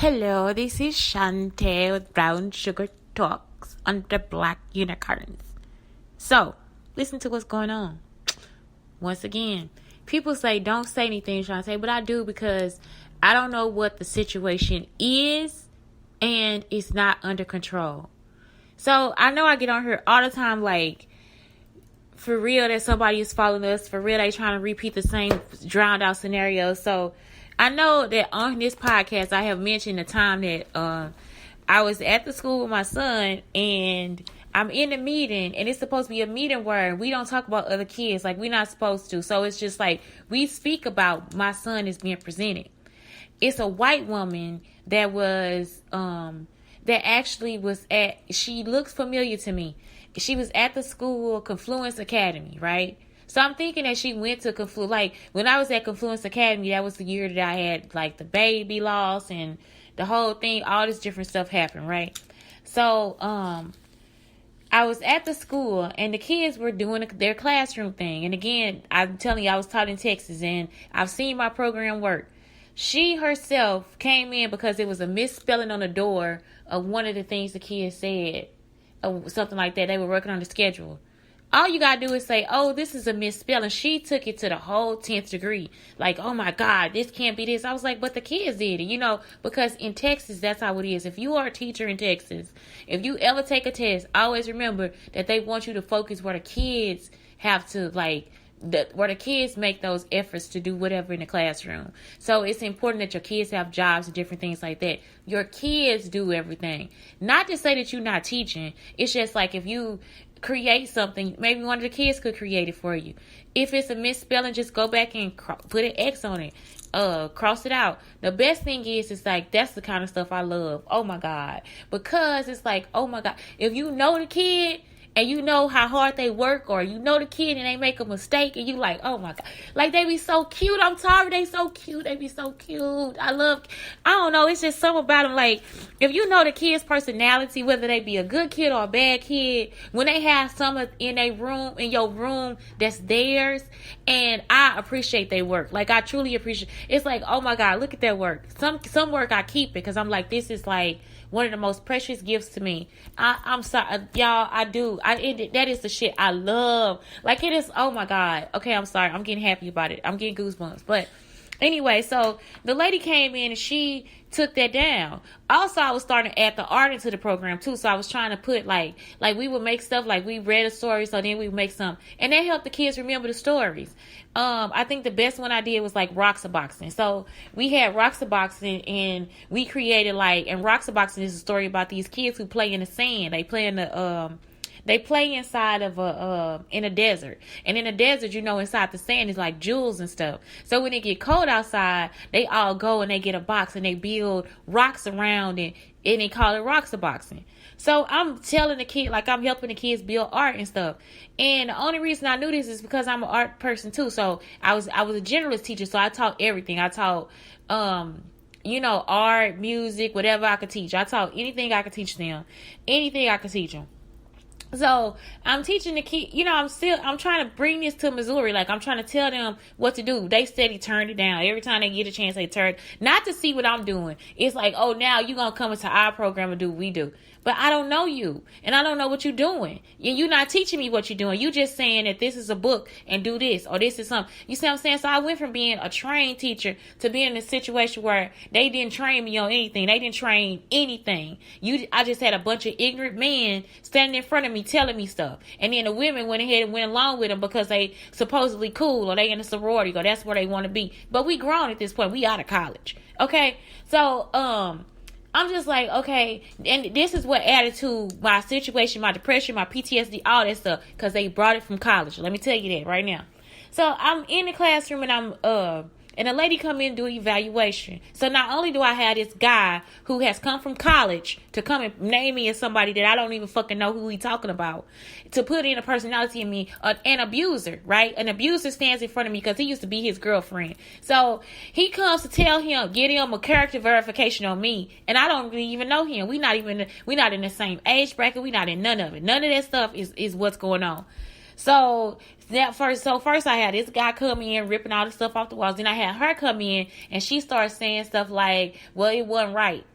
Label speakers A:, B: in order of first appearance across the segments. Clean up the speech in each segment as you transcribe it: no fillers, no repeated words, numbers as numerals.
A: Hello, this is Shantae with Brown Sugar Talks on the Black Unicorns. So, listen to what's going on. Once again, people say don't say anything, Shantae, but I do because I don't know what the situation is and it's not under control. So, I know I get on here all the time like, for real that somebody is following us, for real they trying to repeat the same drowned out scenario. So, I know that on this podcast, I have mentioned the time that I was at the school with my son and I'm in a meeting and it's supposed to be a meeting where we don't talk about other kids like we're not supposed to. So it's just like we speak about my son is being presented. It's a white woman that was, that actually was at, she looks familiar to me. She was at the school, Confluence Academy, right? So I'm thinking that she went to Confluence. Like, when I was at Confluence Academy, that was the year that I had, like, the baby loss and the whole thing. All this different stuff happened, right? So, I was at the school, and the kids were doing their classroom thing. And again, I'm telling you, I was taught in Texas, and I've seen my program work. She herself came in because it was a misspelling on the door of one of the things the kids said. Or something like that. They were working on the schedule. All you gotta do is say, oh, this is a misspelling. She took it to the whole 10th degree. Like, oh my God, this can't be this. I was like, but the kids did it, because in Texas, that's how it is. If you are a teacher in Texas, if you ever take a test, always remember that they want you to focus where the kids have to, where the kids make those efforts to do whatever in the classroom. So it's important that your kids have jobs and different things like that. Your kids do everything. Not to say that you're not teaching. It's just like if you create something, maybe one of the kids could create it for you. If it's a misspelling, just go back and put an X on it. Cross it out. The best thing is like, that's the kind of stuff I love. Oh my God. Because it's like, oh my God. If you know the kid, and you know how hard they work, or you know the kid and they make a mistake and you like, oh my God. Like, they be so cute. I'm sorry, they so cute. They be so cute. I don't know. It's just something about them. Like, if you know the kid's personality, whether they be a good kid or a bad kid, when they have someone in your room that's theirs, and I appreciate their work. Like, I truly appreciate. It's like, oh my God, look at that work. Some work I keep it because I'm like, this is like one of the most precious gifts to me. I'm sorry, y'all. I do. That is the shit I love. Like, it is. Oh my God. Okay, I'm sorry. I'm getting happy about it. I'm getting goosebumps. But anyway, so the lady came in and she took that down. Also, I was starting to add the art into the program too. So I was trying to put like we would make stuff like we read a story, so then we would make some, and that helped the kids remember the stories. I think the best one I did was like Roxaboxing. So we had Roxaboxing and we created and Roxaboxing is a story about these kids who play in the sand. They play inside of in a desert. And in a desert, inside the sand is like jewels and stuff. So when it get cold outside, they all go and they get a box and they build rocks around it, and they call it Roxaboxing. So I'm telling the kid, I'm helping the kids build art and stuff. And the only reason I knew this is because I'm an art person too. So I was a generalist teacher, so I taught everything. I taught art, music, whatever I could teach. I taught anything I could teach them. Anything I could teach them. So I'm teaching the kid, I'm trying to bring this to Missouri. Like, I'm trying to tell them what to do. They steady turn it down. Every time they get a chance, they turn, not to see what I'm doing. It's like, oh, now you're going to come into our program and do what we do. But I don't know you, and I don't know what you're doing. You're not teaching me what you're doing. You just saying that this is a book and do this, or this is something. You see what I'm saying? So I went from being a trained teacher to being in a situation where they didn't train me on anything. They didn't train anything. I just had a bunch of ignorant men standing in front of me telling me stuff. And then the women went ahead and went along with them because they supposedly cool, or they in a sorority, or that's where they want to be. But we grown at this point. We out of college. Okay? So, I'm just like, okay, and this is what added to my situation, my depression, my PTSD, all that stuff, because they brought it from college. Let me tell you that right now. So I'm in the classroom, and and a lady come in and do an evaluation. So not only do I have this guy who has come from college to come and name me as somebody that I don't even fucking know who he talking about, to put in a personality in me, an abuser, right? An abuser stands in front of me because he used to be his girlfriend. So he comes to tell him, get him a character verification on me, and I don't even know him. We not in the same age bracket. We not in none of it. None of that stuff is what's going on. So First I had this guy come in ripping all the stuff off the walls. Then I had her come in and she started saying stuff like, well, it wasn't right.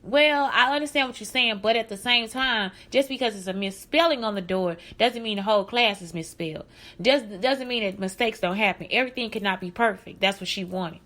A: Well, I understand what you're saying, but at the same time, just because it's a misspelling on the door doesn't mean the whole class is misspelled. Doesn't mean that mistakes don't happen. Everything cannot be perfect. That's what she wanted.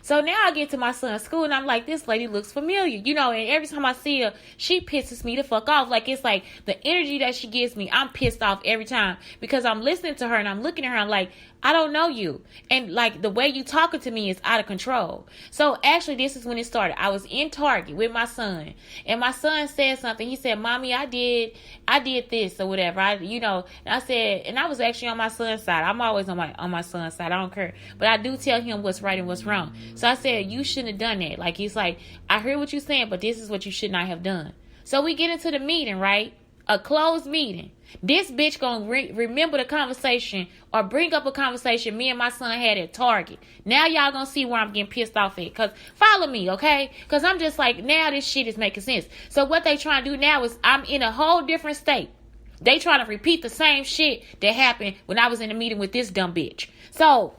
A: So now I get to my son's school and I'm like, this lady looks familiar, and every time I see her, she pisses me the fuck off. Like, it's like the energy that she gives me, I'm pissed off every time because I'm listening to her and I'm looking at her, I'm like, I don't know you. And like the way you talking to me is out of control. So actually this is when it started. I was in Target with my son and my son said something. He said, Mommy, I did this or whatever. And I said, and I was actually on my son's side. I'm always on my son's side. I don't care. But I do tell him what's right and what's wrong. So I said, you shouldn't have done that. Like, he's like, I heard what you're saying, but this is what you should not have done. So we get into the meeting, right? A closed meeting. This bitch gonna remember the conversation or bring up a conversation me and my son had at Target. Now y'all gonna see where I'm getting pissed off at. Cause follow me, okay? Cause I'm just like, now this shit is making sense. So what they trying to do now is I'm in a whole different state. They trying to repeat the same shit that happened when I was in the meeting with this dumb bitch. So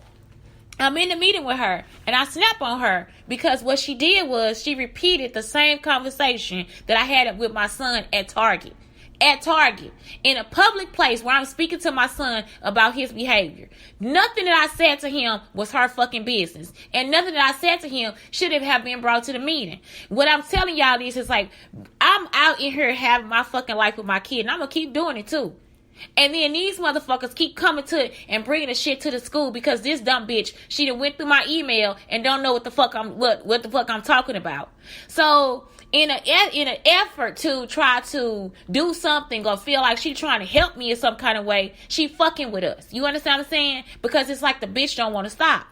A: I'm in the meeting with her and I snap on her because what she did was she repeated the same conversation that I had with my son at Target. At Target, in a public place where I'm speaking to my son about his behavior. Nothing that I said to him was her fucking business. And nothing that I said to him should have been brought to the meeting. What I'm telling y'all is like, I'm out in here having my fucking life with my kid, and I'm gonna keep doing it too. And then these motherfuckers keep coming to it and bringing the shit to the school because this dumb bitch, she done went through my email and don't know what the fuck I'm talking about. So in an effort to try to do something or feel like she trying to help me in some kind of way, she fucking with us. You understand what I'm saying? Because it's like the bitch don't want to stop.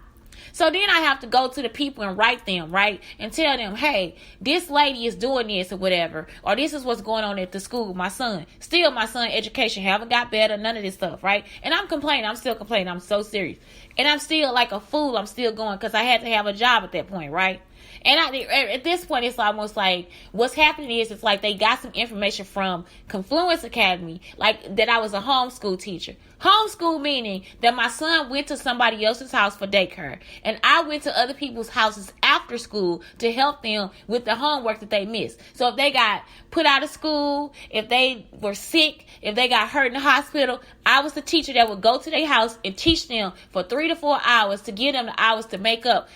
A: So then I have to go to the people and write them, right? And tell them, hey, this lady is doing this or whatever. Or this is what's going on at the school with my son. Still, my son's education haven't got better, none of this stuff, right? And I'm complaining. I'm still complaining. I'm so serious. And I'm still like a fool. I'm still going because I had to have a job at that point, right? And at this point, it's almost like what's happening is it's like they got some information from Confluence Academy, like that I was a homeschool teacher. Homeschool meaning that my son went to somebody else's house for daycare. And I went to other people's houses after school to help them with the homework that they missed. So if they got put out of school, if they were sick, if they got hurt in the hospital, I was the teacher that would go to their house and teach them for 3 to 4 hours to give them the hours to make up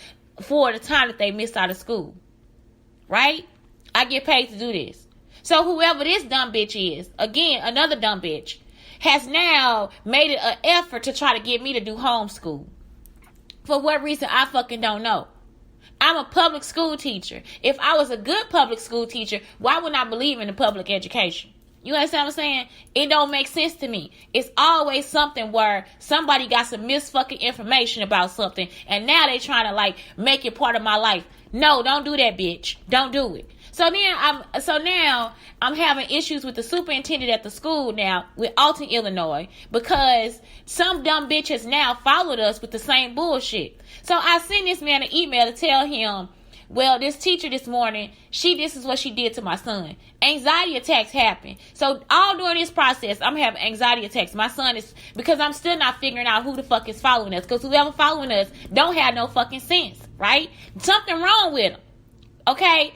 A: for the time that they missed out of school. Right? I get paid to do this. So whoever this dumb bitch is, again, another dumb bitch, has now made it an effort to try to get me to do homeschool. For what reason, I fucking don't know. I'm a public school teacher. If I was a good public school teacher, why wouldn't I believe in the public education? You understand what I'm saying? It don't make sense to me. It's always something where somebody got some misfucking information about something and now they trying to like make it part of my life. No, don't do that, bitch. Don't do it. So now I'm having issues with the superintendent at the school now with Alton, Illinois, because some dumb bitch has now followed us with the same bullshit. So I sent this man an email to tell him, well, this teacher this morning, this is what she did to my son. Anxiety attacks happen. So all during this process, I'm having anxiety attacks. My son is, because I'm still not figuring out who the fuck is following us. Because whoever following us don't have no fucking sense, right? Something wrong with them. Okay?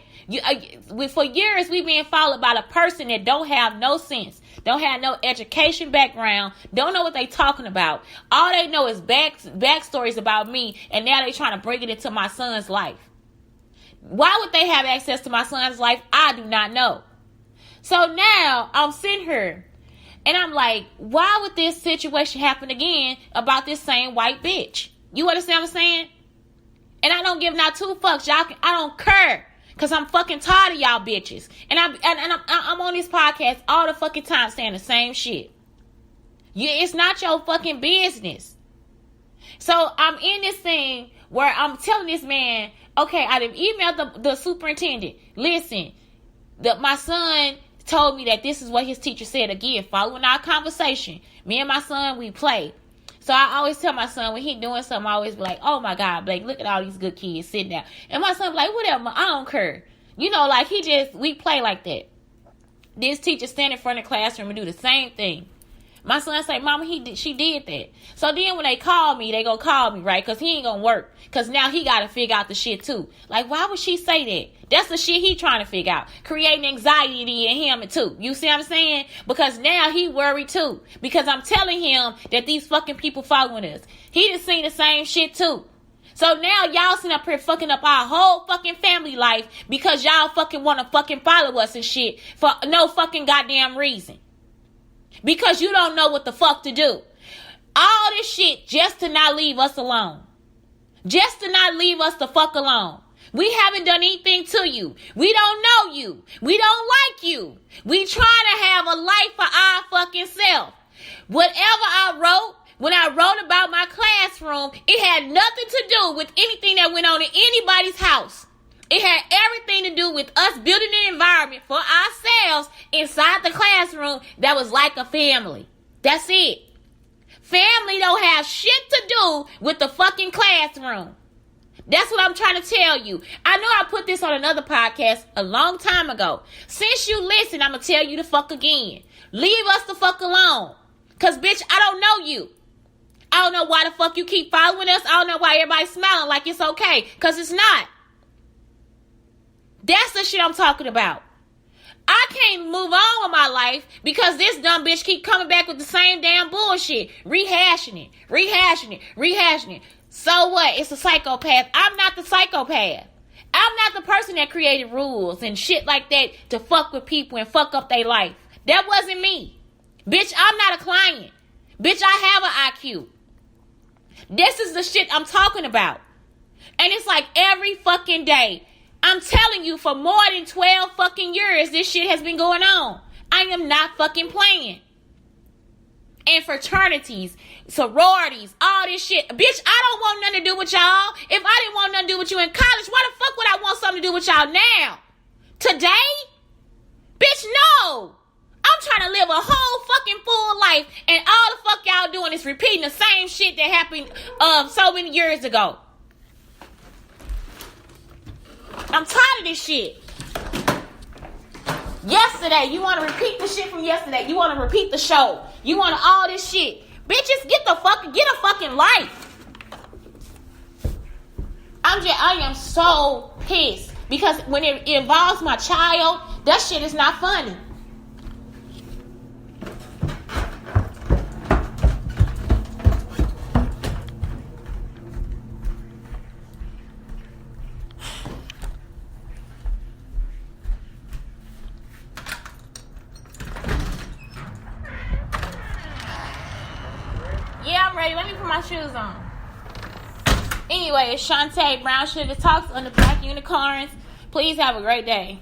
A: For years, we've been followed by the person that don't have no sense. Don't have no education background. Don't know what they talking about. All they know is backstories about me. And now they trying to bring it into my son's life. Why would they have access to my son's life? I do not know. So now I'm sitting here and I'm like, why would this situation happen again about this same white bitch? You understand what I'm saying? And I don't give not two fucks. I don't care. Cause I'm fucking tired of y'all bitches. And I'm on this podcast all the fucking time saying the same shit. It's not your fucking business. So I'm in this thing where I'm telling this man, okay, I done emailed the superintendent. Listen, my son told me that this is what his teacher said. Again, following our conversation, me and my son, we play. So I always tell my son when he doing something, I always be like, oh my God, Blake, look at all these good kids sitting down. And my son be like, whatever, I don't care. You know, like we play like that. This teacher stand in front of the classroom and do the same thing. My son say, Mama, she did that. So then when they call me, they gonna call me, right? Because he ain't gonna work. Because now he got to figure out the shit too. Like, why would she say that? That's the shit he trying to figure out. Creating anxiety in him too. You see what I'm saying? Because now he worried too. Because I'm telling him that these fucking people following us. He done seen the same shit too. So now y'all sitting up here fucking up our whole fucking family life because y'all fucking want to fucking follow us and shit for no fucking goddamn reason. Because you don't know what the fuck to do. All this shit just to not leave us alone. Just to not leave us the fuck alone. We haven't done anything to you. We don't know you. We don't like you. We trying to have a life for our fucking self. Whatever I wrote, when I wrote about my classroom, it had nothing to do with anything that went on in anybody's house. It had everything to do with us building an environment for ourselves inside the classroom that was like a family. That's it. Family don't have shit to do with the fucking classroom. That's what I'm trying to tell you. I know I put this on another podcast a long time ago. Since you listen, I'm going to tell you the fuck again. Leave us the fuck alone. Because, bitch, I don't know you. I don't know why the fuck you keep following us. I don't know why everybody's smiling like it's okay. Because it's not. That's the shit I'm talking about. I can't move on with my life because this dumb bitch keep coming back with the same damn bullshit. Rehashing it. So what? It's a psychopath. I'm not the psychopath. I'm not the person that created rules and shit like that to fuck with people and fuck up their life. That wasn't me. Bitch, I'm not a client. Bitch, I have an IQ. This is the shit I'm talking about. And it's like every fucking day. I'm telling you, for more than 12 fucking years, this shit has been going on. I am not fucking playing. And fraternities, sororities, all this shit. Bitch, I don't want nothing to do with y'all. If I didn't want nothing to do with you in college, why the fuck would I want something to do with y'all now? Today? Bitch, no. I'm trying to live a whole fucking full life, and all the fuck y'all doing is repeating the same shit that happened so many years ago. I'm tired of this shit. Yesterday, you want to repeat the shit from yesterday. You want to repeat the show. You want all this shit. Bitches, get a fucking life. I am so pissed. Because when it involves my child, that shit is not funny. Yeah, I'm ready. Let me put my shoes on. Anyway, it's Shantae Brown Sugar Talks on the Black Unicorns. Please have a great day.